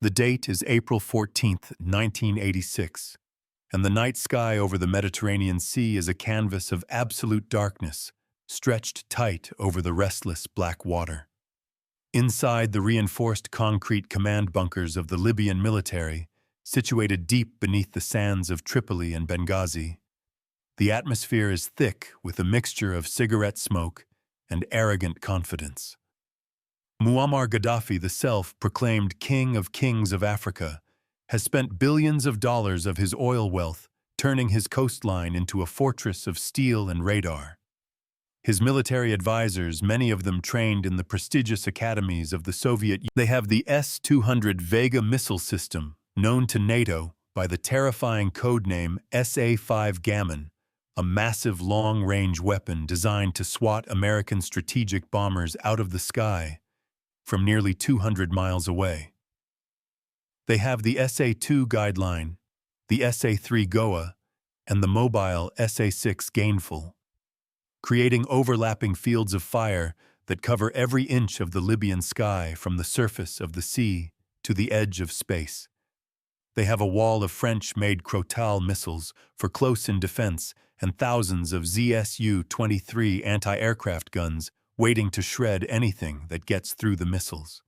The date is April 14th, 1986, and the night sky over the Mediterranean Sea is a canvas of absolute darkness, stretched tight over the restless black water. Inside the reinforced concrete command bunkers of the Libyan military, situated deep beneath the sands of Tripoli and Benghazi, the atmosphere is thick with a mixture of cigarette smoke and arrogant confidence. Muammar Gaddafi, the self-proclaimed king of kings of Africa, has spent billions of dollars of his oil wealth turning his coastline into a fortress of steel and radar. His military advisors, many of them trained in the prestigious academies of the Soviet Union, they have the S-200 Vega missile system, known to NATO by the terrifying codename SA-5 Gammon, a massive long-range weapon designed to swat American strategic bombers out of the sky from nearly 200 miles away. They have the SA-2 Guideline, the SA-3 Goa, and the mobile SA-6 Gainful, creating overlapping fields of fire that cover every inch of the Libyan sky from the surface of the sea to the edge of space. They have a wall of French-made Crotal missiles for close-in defense and thousands of ZSU-23 anti-aircraft guns waiting to shred anything that gets through the missiles.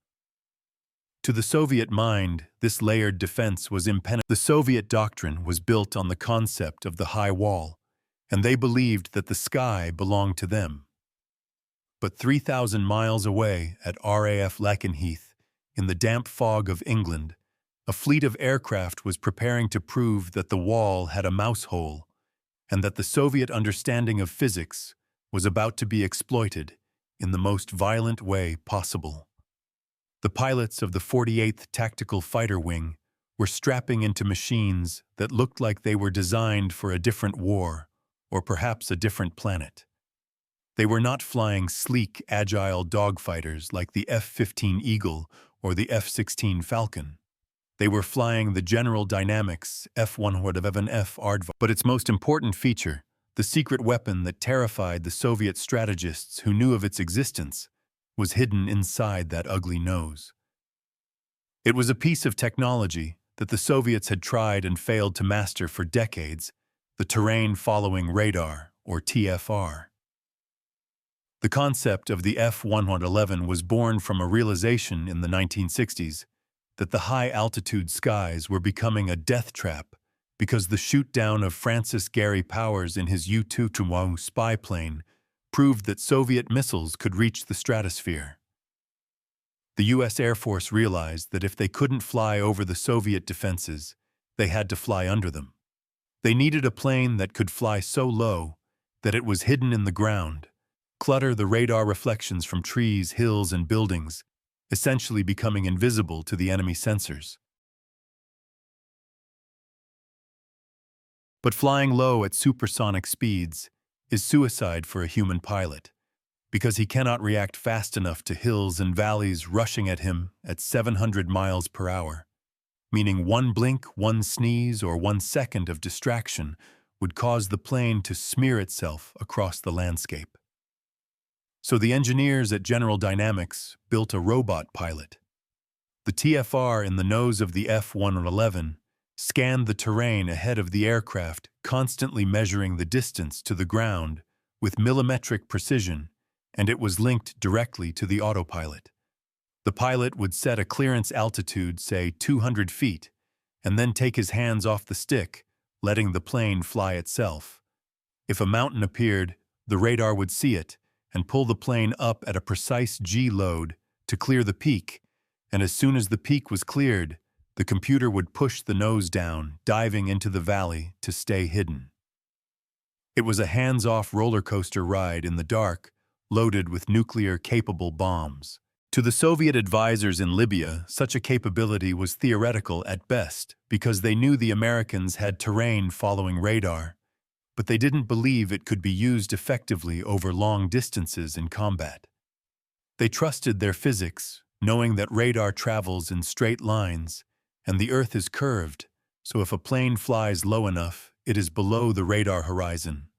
To the Soviet mind, this layered defense was impenetrable. The Soviet doctrine was built on the concept of the high wall, and they believed that the sky belonged to them. But 3,000 miles away at RAF Lakenheath, in the damp fog of England, a fleet of aircraft was preparing to prove that the wall had a mouse hole, and that the Soviet understanding of physics was about to be exploited in the most violent way possible. The pilots of the 48th Tactical Fighter Wing were strapping into machines that looked like they were designed for a different war, or perhaps a different planet. They were not flying sleek, agile dogfighters like the F-15 Eagle or the F-16 Falcon. They were flying the General Dynamics F-111 Aardvark. But its most important feature, the secret weapon that terrified the Soviet strategists who knew of its existence, was hidden inside that ugly nose. It was a piece of technology that the Soviets had tried and failed to master for decades, the terrain-following radar, or TFR. The concept of the F-111 was born from a realization in the 1960s that the high-altitude skies were becoming a death trap because the shoot-down of Francis Gary Powers in his U-2 spy plane proved that Soviet missiles could reach the stratosphere. The U.S. Air Force realized that if they couldn't fly over the Soviet defenses, they had to fly under them. They needed a plane that could fly so low that it was hidden in the ground, clutter the radar reflections from trees, hills, and buildings, essentially becoming invisible to the enemy sensors. But flying low at supersonic speeds is suicide for a human pilot, because he cannot react fast enough to hills and valleys rushing at him at 700 miles per hour, meaning one blink, one sneeze, or 1 second of distraction would cause the plane to smear itself across the landscape. So the engineers at General Dynamics built a robot pilot. The TFR in the nose of the F-111 scanned the terrain ahead of the aircraft, constantly measuring the distance to the ground with millimetric precision, and it was linked directly to the autopilot. The pilot would set a clearance altitude, say 200 feet, and then take his hands off the stick, letting the plane fly itself. If a mountain appeared, the radar would see it and pull the plane up at a precise G-load to clear the peak, and as soon as the peak was cleared, the computer would push the nose down, diving into the valley to stay hidden. It was a hands-off roller coaster ride in the dark, loaded with nuclear-capable bombs. To the Soviet advisors in Libya, such a capability was theoretical at best because they knew the Americans had terrain following radar, but they didn't believe it could be used effectively over long distances in combat. They trusted their physics, knowing that radar travels in straight lines, and the Earth is curved, so if a plane flies low enough, it is below the radar horizon.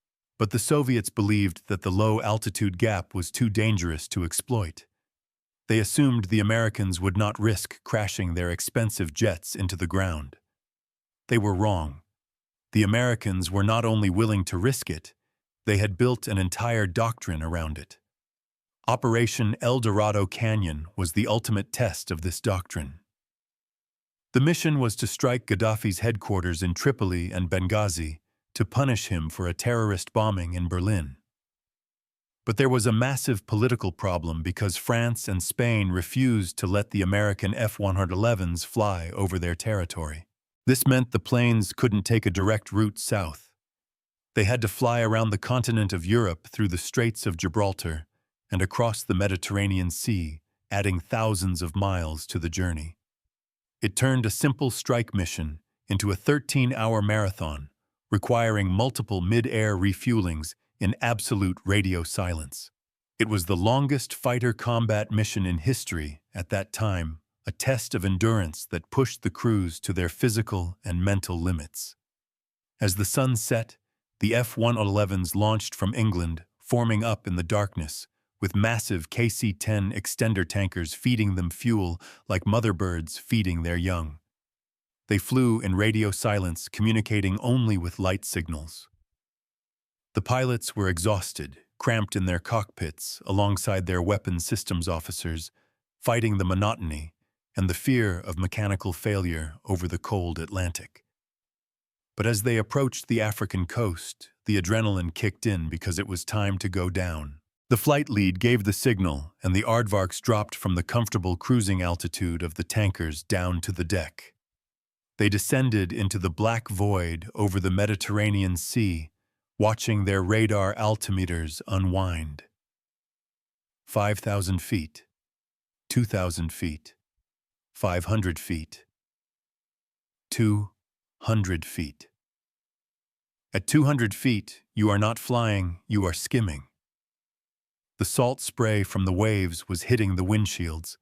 But the Soviets believed that the low-altitude gap was too dangerous to exploit. They assumed the Americans would not risk crashing their expensive jets into the ground. They were wrong. The Americans were not only willing to risk it, they had built an entire doctrine around it. Operation El Dorado Canyon was the ultimate test of this doctrine. The mission was to strike Gaddafi's headquarters in Tripoli and Benghazi to punish him for a terrorist bombing in Berlin. But there was a massive political problem because France and Spain refused to let the American F-111s fly over their territory. This meant the planes couldn't take a direct route south. They had to fly around the continent of Europe through the Straits of Gibraltar and across the Mediterranean Sea, adding thousands of miles to the journey. It turned a simple strike mission into a 13-hour marathon, requiring multiple mid-air refuelings in absolute radio silence. It was the longest fighter combat mission in history at that time, a test of endurance that pushed the crews to their physical and mental limits. As the sun set, the F-111s launched from England, forming up in the darkness, with massive KC-10 extender tankers feeding them fuel like mother birds feeding their young. They flew in radio silence, communicating only with light signals. The pilots were exhausted, cramped in their cockpits alongside their weapons systems officers, fighting the monotony and the fear of mechanical failure over the cold Atlantic. But as they approached the African coast, the adrenaline kicked in because it was time to go down. The flight lead gave the signal, and the Aardvarks dropped from the comfortable cruising altitude of the tankers down to the deck. They descended into the black void over the Mediterranean Sea, watching their radar altimeters unwind. 5,000 feet, 2,000 feet, 500 feet, 200 feet. At 200 feet, you are not flying, you are skimming. The salt spray from the waves was hitting the windshields.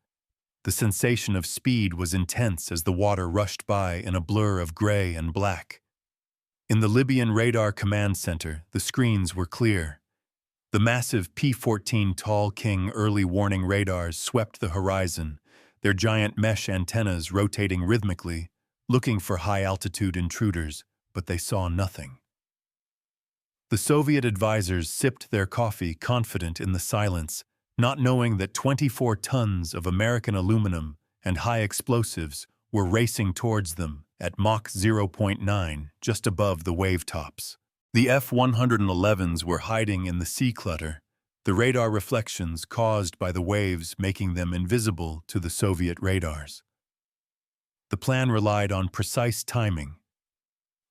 The sensation of speed was intense as the water rushed by in a blur of gray and black. In the Libyan radar command center, the screens were clear. The massive P-14 Tall King early warning radars swept the horizon, their giant mesh antennas rotating rhythmically, looking for high-altitude intruders, but they saw nothing. The Soviet advisors sipped their coffee confident in the silence, not knowing that 24 tons of American aluminum and high explosives were racing towards them at Mach 0.9 just above the wave tops. The F-111s were hiding in the sea clutter, the radar reflections caused by the waves making them invisible to the Soviet radars. The plan relied on precise timing.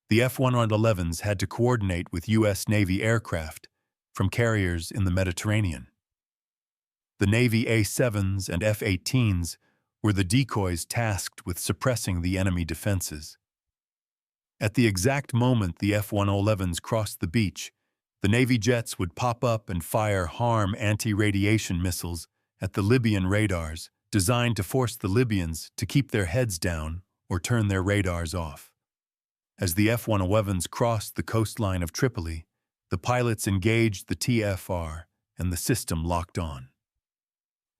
The F-111s had to coordinate with U.S. Navy aircraft from carriers in the Mediterranean. The Navy A-7s and F-18s were the decoys tasked with suppressing the enemy defenses. At the exact moment the F-111s crossed the beach, the Navy jets would pop up and fire HARM anti-radiation missiles at the Libyan radars, designed to force the Libyans to keep their heads down or turn their radars off. As the F-111s crossed the coastline of Tripoli, the pilots engaged the TFR and the system locked on.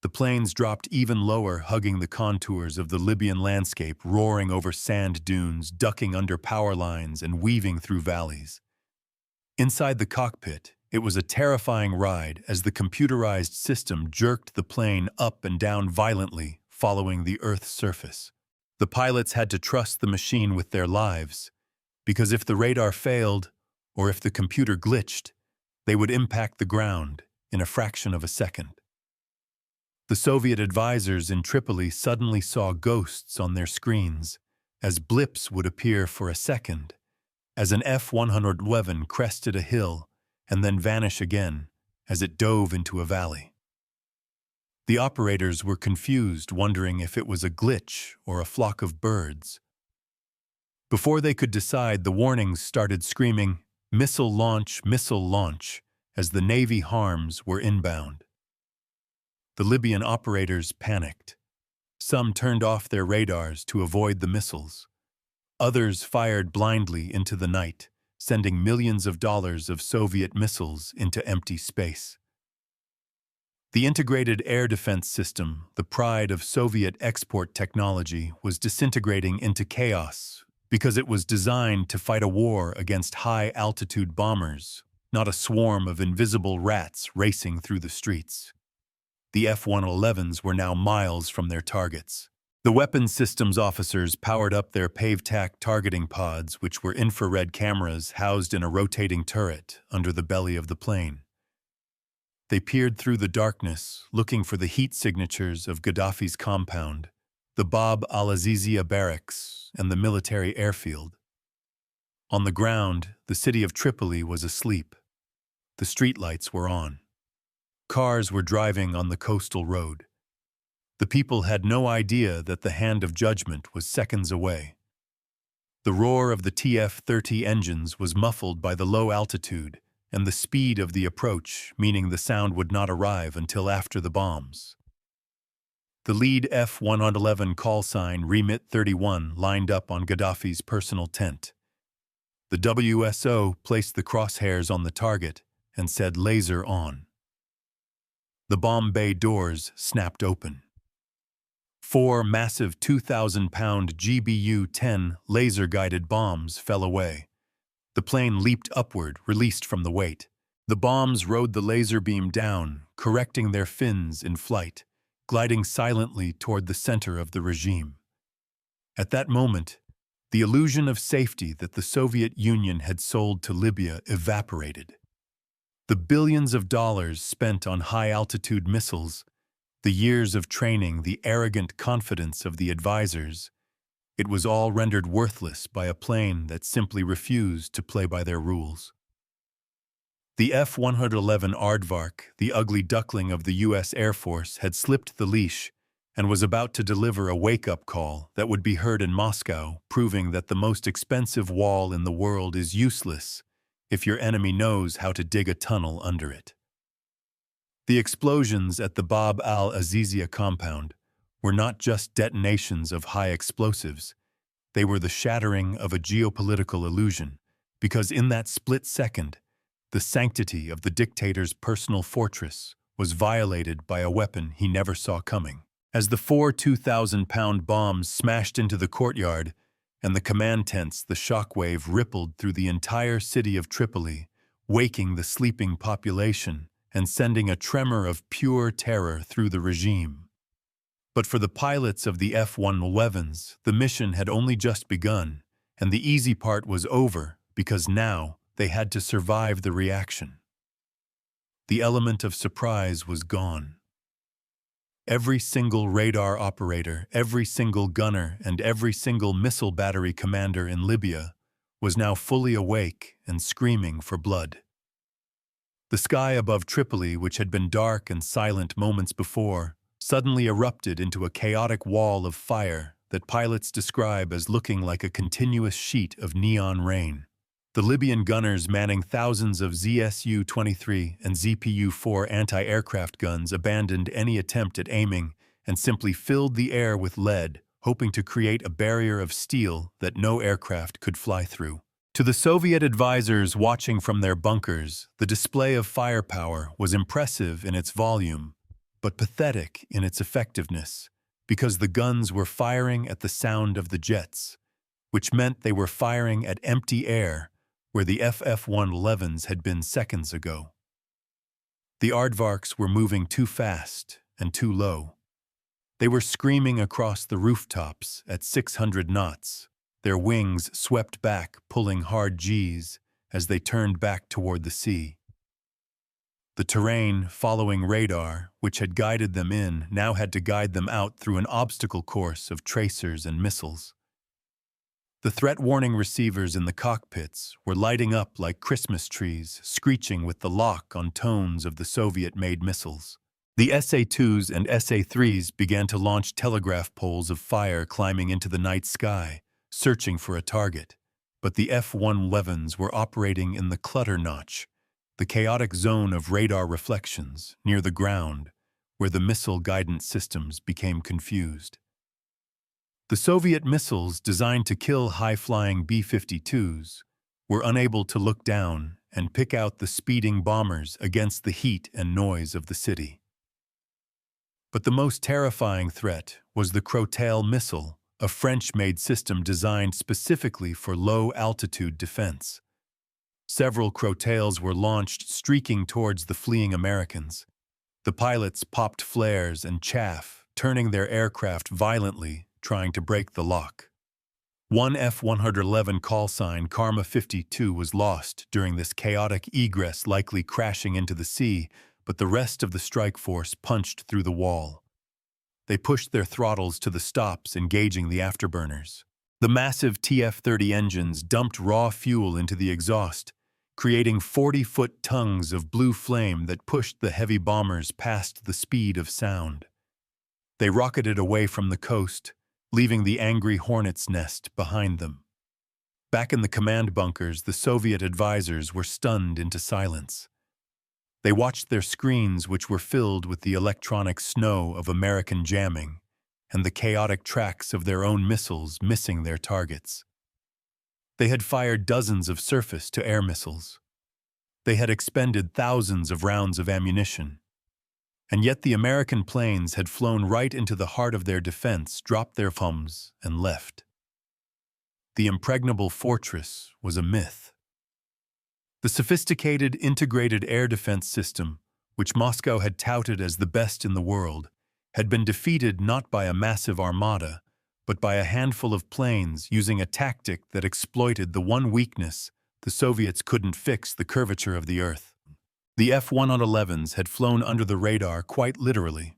The planes dropped even lower, hugging the contours of the Libyan landscape, roaring over sand dunes, ducking under power lines, and weaving through valleys. Inside the cockpit, it was a terrifying ride as the computerized system jerked the plane up and down violently, following the Earth's surface. The pilots had to trust the machine with their lives, because if the radar failed, or if the computer glitched, they would impact the ground in a fraction of a second. The Soviet advisors in Tripoli suddenly saw ghosts on their screens, as blips would appear for a second, as an F-111 crested a hill and then vanish again as it dove into a valley. The operators were confused, wondering if it was a glitch or a flock of birds. Before they could decide, the warnings started screaming, missile launch, as the Navy HARMs were inbound. The Libyan operators panicked. Some turned off their radars to avoid the missiles. Others fired blindly into the night, sending millions of dollars of Soviet missiles into empty space. The integrated air defense system, the pride of Soviet export technology, was disintegrating into chaos because it was designed to fight a war against high-altitude bombers, not a swarm of invisible rats racing through the streets. The F-111s were now miles from their targets. The weapons systems officers powered up their PAVTAC targeting pods, which were infrared cameras housed in a rotating turret under the belly of the plane. They peered through the darkness, looking for the heat signatures of Gaddafi's compound, the Bab al-Azizia barracks, and the military airfield. On the ground, the city of Tripoli was asleep. The streetlights were on. Cars were driving on the coastal road. The people had no idea that the hand of judgment was seconds away. The roar of the TF-30 engines was muffled by the low altitude and the speed of the approach, meaning the sound would not arrive until after the bombs. The lead F-111 call sign Remit 31 lined up on Gaddafi's personal tent. The WSO placed the crosshairs on the target and said laser on. The bomb bay doors snapped open. 4 massive 2,000-pound GBU-10 laser-guided bombs fell away. The plane leaped upward, released from the weight. The bombs rode the laser beam down, correcting their fins in flight, gliding silently toward the center of the regime. At that moment, the illusion of safety that the Soviet Union had sold to Libya evaporated. The billions of dollars spent on high-altitude missiles, the years of training, the arrogant confidence of the advisors, it was all rendered worthless by a plane that simply refused to play by their rules. The F-111 Aardvark, the ugly duckling of the U.S. Air Force, had slipped the leash and was about to deliver a wake-up call that would be heard in Moscow, proving that the most expensive wall in the world is useless if your enemy knows how to dig a tunnel under it. The explosions at the Bab al-Azizia compound were not just detonations of high explosives, they were the shattering of a geopolitical illusion, because in that split second, the sanctity of the dictator's personal fortress was violated by a weapon he never saw coming. As the 4 2,000-pound bombs smashed into the courtyard and the command tents, the shockwave rippled through the entire city of Tripoli, waking the sleeping population and sending a tremor of pure terror through the regime. But for the pilots of the F-111s, the mission had only just begun, and the easy part was over because now they had to survive the reaction. The element of surprise was gone. Every single radar operator, every single gunner, and every single missile battery commander in Libya was now fully awake and screaming for blood. The sky above Tripoli, which had been dark and silent moments before, suddenly erupted into a chaotic wall of fire that pilots describe as looking like a continuous sheet of neon rain. The Libyan gunners manning thousands of ZSU-23 and ZPU-4 anti-aircraft guns abandoned any attempt at aiming and simply filled the air with lead, hoping to create a barrier of steel that no aircraft could fly through. To the Soviet advisors watching from their bunkers, the display of firepower was impressive in its volume, but pathetic in its effectiveness, because the guns were firing at the sound of the jets, which meant they were firing at empty air where the F-111s had been seconds ago. The Aardvarks were moving too fast and too low. They were screaming across the rooftops at 600 knots, their wings swept back, pulling hard Gs as they turned back toward the sea. The terrain, following radar, which had guided them in, now had to guide them out through an obstacle course of tracers and missiles. The threat warning receivers in the cockpits were lighting up like Christmas trees, screeching with the lock-on tones of the Soviet-made missiles. The SA-2s and SA-3s began to launch telegraph poles of fire climbing into the night sky, searching for a target. But the F-111s were operating in the clutter notch, the chaotic zone of radar reflections near the ground, where the missile guidance systems became confused. The Soviet missiles designed to kill high-flying B-52s were unable to look down and pick out the speeding bombers against the heat and noise of the city. But the most terrifying threat was the Crotale missile, a French-made system designed specifically for low-altitude defense. Several Crotales were launched, streaking towards the fleeing Americans. The pilots popped flares and chaff, turning their aircraft violently, trying to break the lock. One F-111 call sign, Karma 52, was lost during this chaotic egress, likely crashing into the sea, but the rest of the strike force punched through the wall. They pushed their throttles to the stops, engaging the afterburners. The massive TF-30 engines dumped raw fuel into the exhaust, creating 40-foot tongues of blue flame that pushed the heavy bombers past the speed of sound. They rocketed away from the coast, leaving the angry hornet's nest behind them. Back in the command bunkers, the Soviet advisors were stunned into silence. They watched their screens, which were filled with the electronic snow of American jamming and the chaotic tracks of their own missiles missing their targets. They had fired dozens of surface-to-air missiles. They had expended thousands of rounds of ammunition. And yet the American planes had flown right into the heart of their defense, dropped their bombs, and left. The impregnable fortress was a myth. The sophisticated integrated air defense system, which Moscow had touted as the best in the world, had been defeated not by a massive armada, but by a handful of planes using a tactic that exploited the one weakness the Soviets couldn't fix: the curvature of the Earth. The F-111s had flown under the radar quite literally.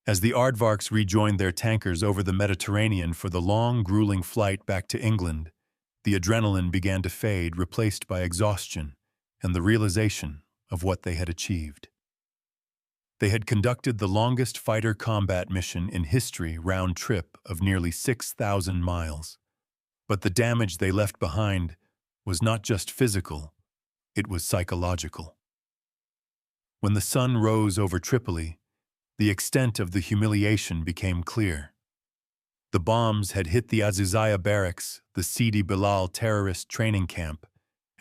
As the Aardvarks rejoined their tankers over the Mediterranean for the long, grueling flight back to England, the adrenaline began to fade, replaced by exhaustion and the realization of what they had achieved. They had conducted the longest fighter combat mission in history, round trip of nearly 6,000 miles. But the damage they left behind was not just physical, it was psychological. When the sun rose over Tripoli, the extent of the humiliation became clear. The bombs had hit the Azizaya barracks, the Sidi Bilal terrorist training camp,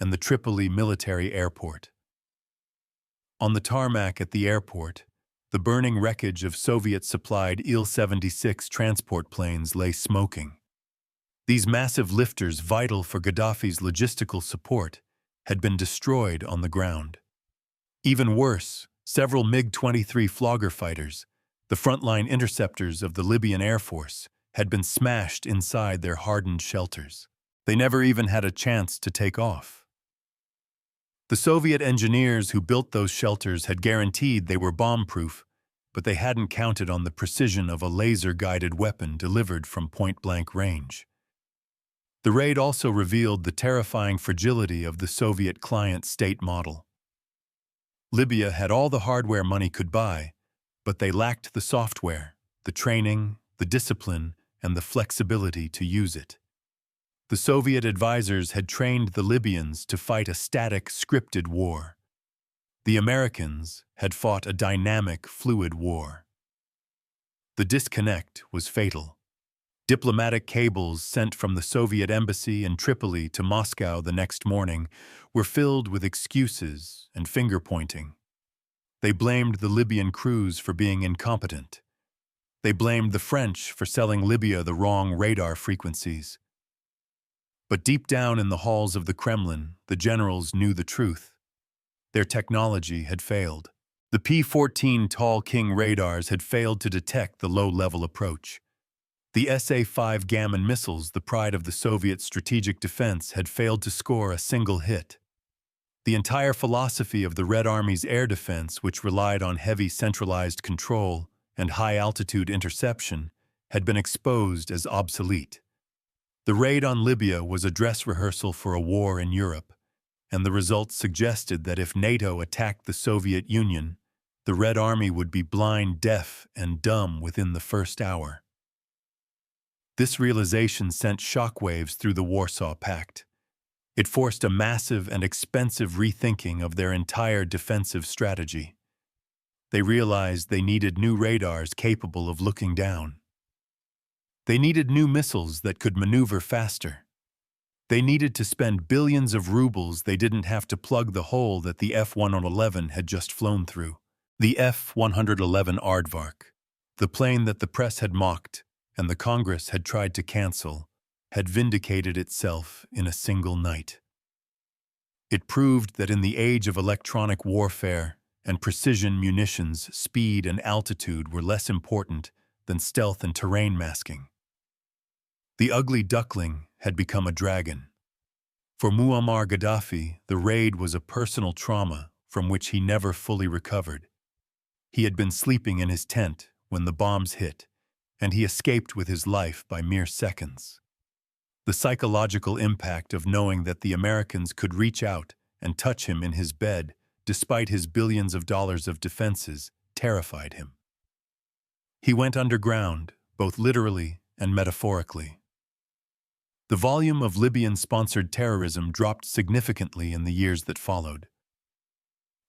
and the Tripoli military airport. On the tarmac at the airport, the burning wreckage of Soviet-supplied Il-76 transport planes lay smoking. These massive lifters, vital for Gaddafi's logistical support, had been destroyed on the ground. Even worse, several MiG-23 Flogger fighters, the frontline interceptors of the Libyan Air Force, had been smashed inside their hardened shelters. They never even had a chance to take off. The Soviet engineers who built those shelters had guaranteed they were bomb-proof, but they hadn't counted on the precision of a laser-guided weapon delivered from point-blank range. The raid also revealed the terrifying fragility of the Soviet client-state model. Libya had all the hardware money could buy, but they lacked the software, the training, the discipline, and the flexibility to use it. The Soviet advisors had trained the Libyans to fight a static, scripted war. The Americans had fought a dynamic, fluid war. The disconnect was fatal. Diplomatic cables sent from the Soviet embassy in Tripoli to Moscow the next morning were filled with excuses and finger-pointing. They blamed the Libyan crews for being incompetent. They blamed the French for selling Libya the wrong radar frequencies. But deep down in the halls of the Kremlin, the generals knew the truth. Their technology had failed. The P-14 Tall King radars had failed to detect the low-level approach. The SA-5 Gammon missiles, the pride of the Soviet strategic defense, had failed to score a single hit. The entire philosophy of the Red Army's air defense, which relied on heavy centralized control and high-altitude interception, had been exposed as obsolete. The raid on Libya was a dress rehearsal for a war in Europe, and the results suggested that if NATO attacked the Soviet Union, the Red Army would be blind, deaf, and dumb within the first hour. This realization sent shockwaves through the Warsaw Pact. It forced a massive and expensive rethinking of their entire defensive strategy. They realized they needed new radars capable of looking down. They needed new missiles that could maneuver faster. They needed to spend billions of rubles they didn't have to plug the hole that the F-111 had just flown through. The F-111 Aardvark, the plane that the press had mocked and the Congress had tried to cancel, had vindicated itself in a single night. It proved that in the age of electronic warfare and precision munitions, speed and altitude were less important than stealth and terrain masking. The ugly duckling had become a dragon. For Muammar Gaddafi, the raid was a personal trauma from which he never fully recovered. He had been sleeping in his tent when the bombs hit, and he escaped with his life by mere seconds. The psychological impact of knowing that the Americans could reach out and touch him in his bed, despite his billions of dollars of defenses, terrified him. He went underground, both literally and metaphorically. The volume of Libyan-sponsored terrorism dropped significantly in the years that followed.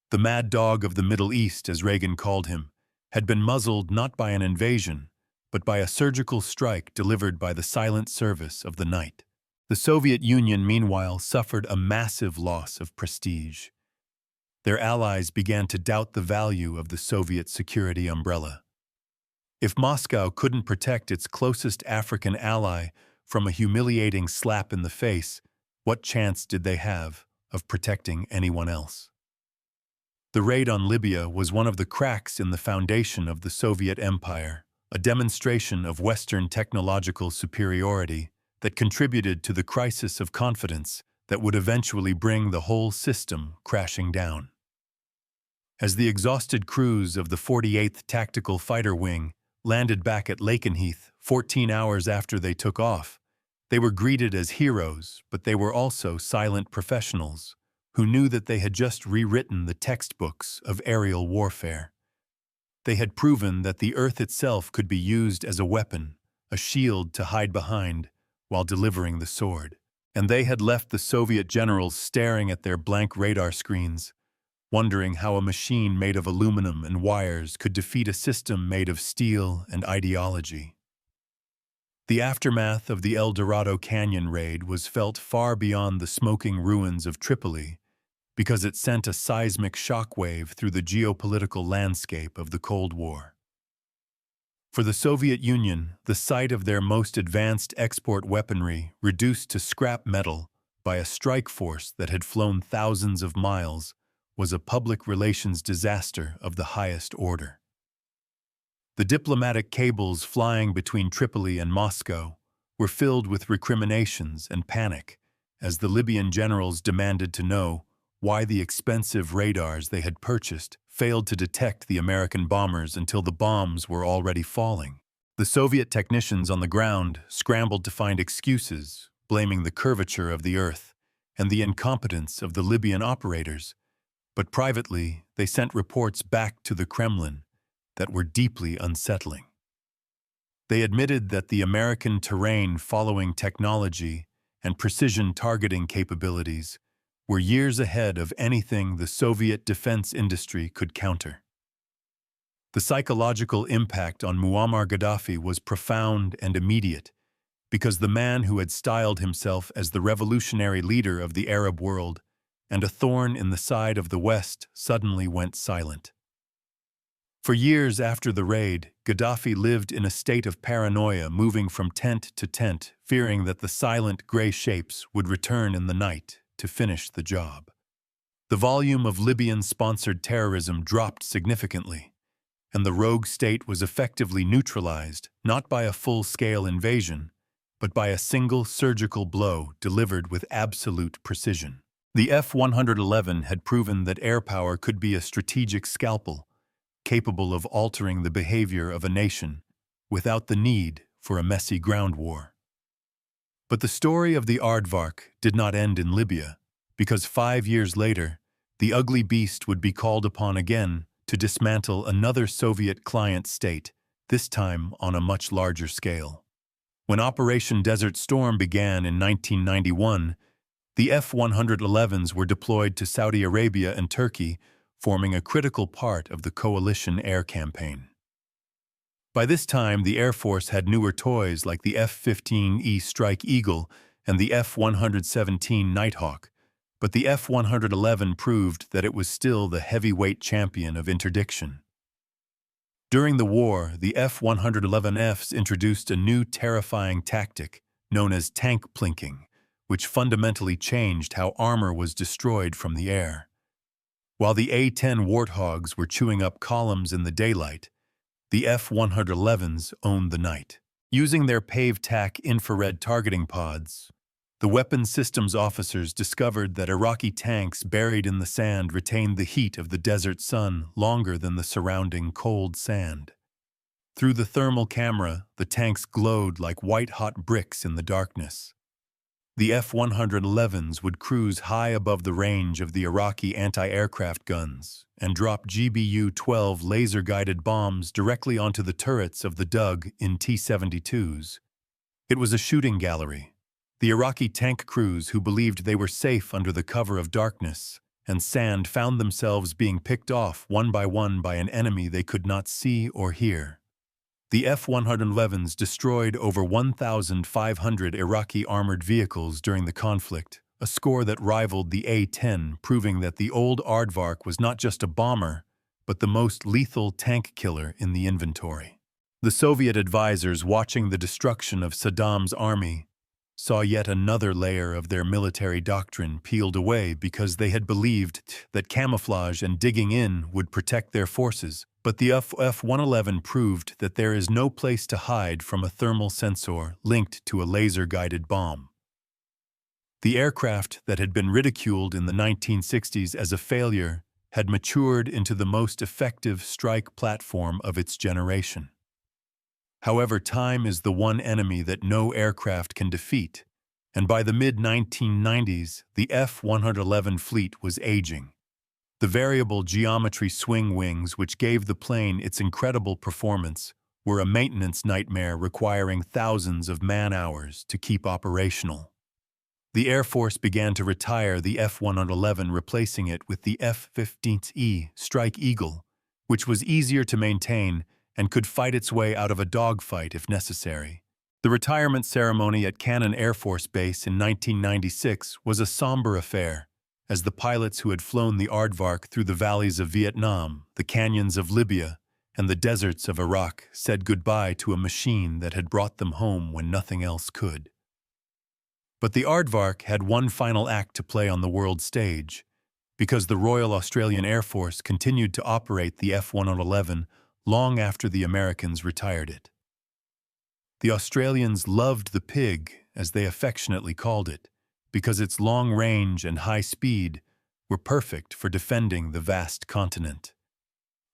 The mad dog of the Middle East, as Reagan called him, had been muzzled not by an invasion, but by a surgical strike delivered by the silent service of the night. The Soviet Union, meanwhile, suffered a massive loss of prestige. Their allies began to doubt the value of the Soviet security umbrella. If Moscow couldn't protect its closest African ally from a humiliating slap in the face, what chance did they have of protecting anyone else? The raid on Libya was one of the cracks in the foundation of the Soviet Empire, a demonstration of Western technological superiority that contributed to the crisis of confidence that would eventually bring the whole system crashing down. As the exhausted crews of the 48th Tactical Fighter Wing landed back at Lakenheath 14 hours after they took off, they were greeted as heroes, but they were also silent professionals who knew that they had just rewritten the textbooks of aerial warfare. They had proven that the Earth itself could be used as a weapon, a shield to hide behind while delivering the sword. And they had left the Soviet generals staring at their blank radar screens, wondering how a machine made of aluminum and wires could defeat a system made of steel and ideology. The aftermath of the El Dorado Canyon raid was felt far beyond the smoking ruins of Tripoli, because it sent a seismic shockwave through the geopolitical landscape of the Cold War. For the Soviet Union, the sight of their most advanced export weaponry reduced to scrap metal by a strike force that had flown thousands of miles was a public relations disaster of the highest order. The diplomatic cables flying between Tripoli and Moscow were filled with recriminations and panic as the Libyan generals demanded to know why the expensive radars they had purchased failed to detect the American bombers until the bombs were already falling. The Soviet technicians on the ground scrambled to find excuses, blaming the curvature of the Earth and the incompetence of the Libyan operators, but privately they sent reports back to the Kremlin that were deeply unsettling. They admitted that the American terrain-following technology and precision targeting capabilities were years ahead of anything the Soviet defense industry could counter. The psychological impact on Muammar Gaddafi was profound and immediate, because the man who had styled himself as the revolutionary leader of the Arab world and a thorn in the side of the West suddenly went silent. For years after the raid, Gaddafi lived in a state of paranoia, moving from tent to tent, fearing that the silent gray shapes would return in the night to finish the job. The volume of Libyan-sponsored terrorism dropped significantly, and the rogue state was effectively neutralized not by a full-scale invasion, but by a single surgical blow delivered with absolute precision. The F-111 had proven that air power could be a strategic scalpel, capable of altering the behavior of a nation without the need for a messy ground war. But the story of the Aardvark did not end in Libya, because 5 years later, the ugly beast would be called upon again to dismantle another Soviet client state, this time on a much larger scale. When Operation Desert Storm began in 1991, the F-111s were deployed to Saudi Arabia and Turkey, forming a critical part of the coalition air campaign. By this time, the Air Force had newer toys like the F-15E Strike Eagle and the F-117 Nighthawk, But the F-111 proved that it was still the heavyweight champion of interdiction. During the war, the F-111Fs introduced a new terrifying tactic known as tank plinking, which fundamentally changed how armor was destroyed from the air. While the A-10 Warthogs were chewing up columns in the daylight, the F-111s owned the night. Using their pave-tack infrared targeting pods, the weapons systems officers discovered that Iraqi tanks buried in the sand retained the heat of the desert sun longer than the surrounding cold sand. Through the thermal camera, the tanks glowed like white-hot bricks in the darkness. The F-111s would cruise high above the range of the Iraqi anti-aircraft guns and drop GBU-12 laser-guided bombs directly onto the turrets of the Dug in T-72s. It was a shooting gallery. The Iraqi tank crews who believed they were safe under the cover of darkness and sand found themselves being picked off one by an enemy they could not see or hear. The F-111s destroyed over 1,500 Iraqi armored vehicles during the conflict, a score that rivaled the A-10, proving that the old Aardvark was not just a bomber, but the most lethal tank killer in the inventory. The Soviet advisors watching the destruction of Saddam's army saw yet another layer of their military doctrine peeled away because they had believed that camouflage and digging in would protect their forces. But the F-111 proved that there is no place to hide from a thermal sensor linked to a laser-guided bomb. The aircraft that had been ridiculed in the 1960s as a failure had matured into the most effective strike platform of its generation. However, time is the one enemy that no aircraft can defeat, and by the mid-1990s, the F-111 fleet was aging. The variable geometry swing wings which gave the plane its incredible performance were a maintenance nightmare requiring thousands of man-hours to keep operational. The Air Force began to retire the F-111, replacing it with the F-15E Strike Eagle, which was easier to maintain and could fight its way out of a dogfight if necessary. The retirement ceremony at Cannon Air Force Base in 1996 was a somber affair, as the pilots who had flown the Aardvark through the valleys of Vietnam, the canyons of Libya, and the deserts of Iraq said goodbye to a machine that had brought them home when nothing else could. But the Aardvark had one final act to play on the world stage, because the Royal Australian Air Force continued to operate the F-111 long after the Americans retired it. The Australians loved the pig, as they affectionately called it, because its long range and high speed were perfect for defending the vast continent.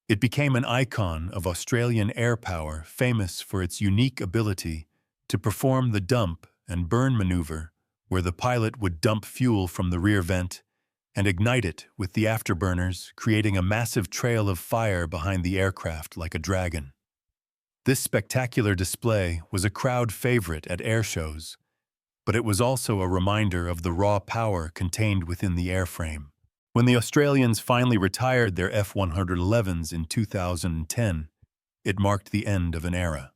It became an icon of Australian air power, famous for its unique ability to perform the dump and burn maneuver, where the pilot would dump fuel from the rear vent and ignite it with the afterburners, creating a massive trail of fire behind the aircraft like a dragon. This spectacular display was a crowd favorite at air shows, but it was also a reminder of the raw power contained within the airframe. When the Australians finally retired their F-111s in 2010, it marked the end of an era.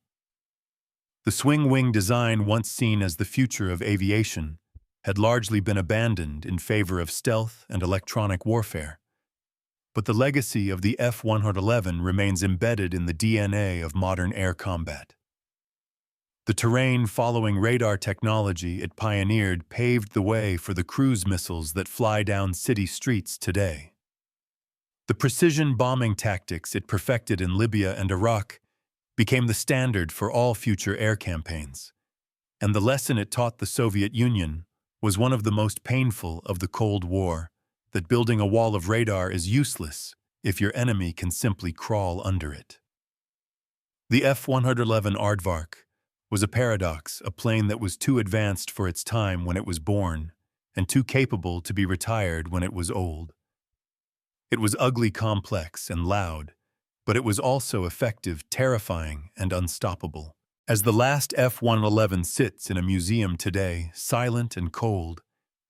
The swing-wing design, once seen as the future of aviation, had largely been abandoned in favor of stealth and electronic warfare. But the legacy of the F-111 remains embedded in the DNA of modern air combat. The terrain-following radar technology it pioneered paved the way for the cruise missiles that fly down city streets today. The precision bombing tactics it perfected in Libya and Iraq became the standard for all future air campaigns, and the lesson it taught the Soviet Union was one of the most painful of the Cold War, that building a wall of radar is useless if your enemy can simply crawl under it. The F-111 Aardvark was a paradox, a plane that was too advanced for its time when it was born, and too capable to be retired when it was old. It was ugly, complex, and loud, but it was also effective, terrifying, and unstoppable. As the last F-111 sits in a museum today, silent and cold,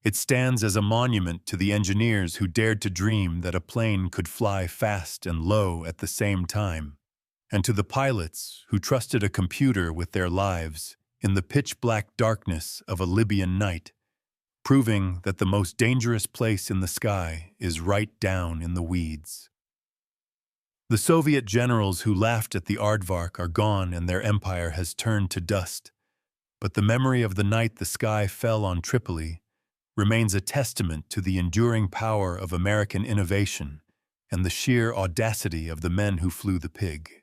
it stands as a monument to the engineers who dared to dream that a plane could fly fast and low at the same time, and to the pilots who trusted a computer with their lives in the pitch-black darkness of a Libyan night, proving that the most dangerous place in the sky is right down in the weeds. The Soviet generals who laughed at the Aardvark are gone and their empire has turned to dust, but the memory of the night the sky fell on Tripoli remains a testament to the enduring power of American innovation and the sheer audacity of the men who flew the pig.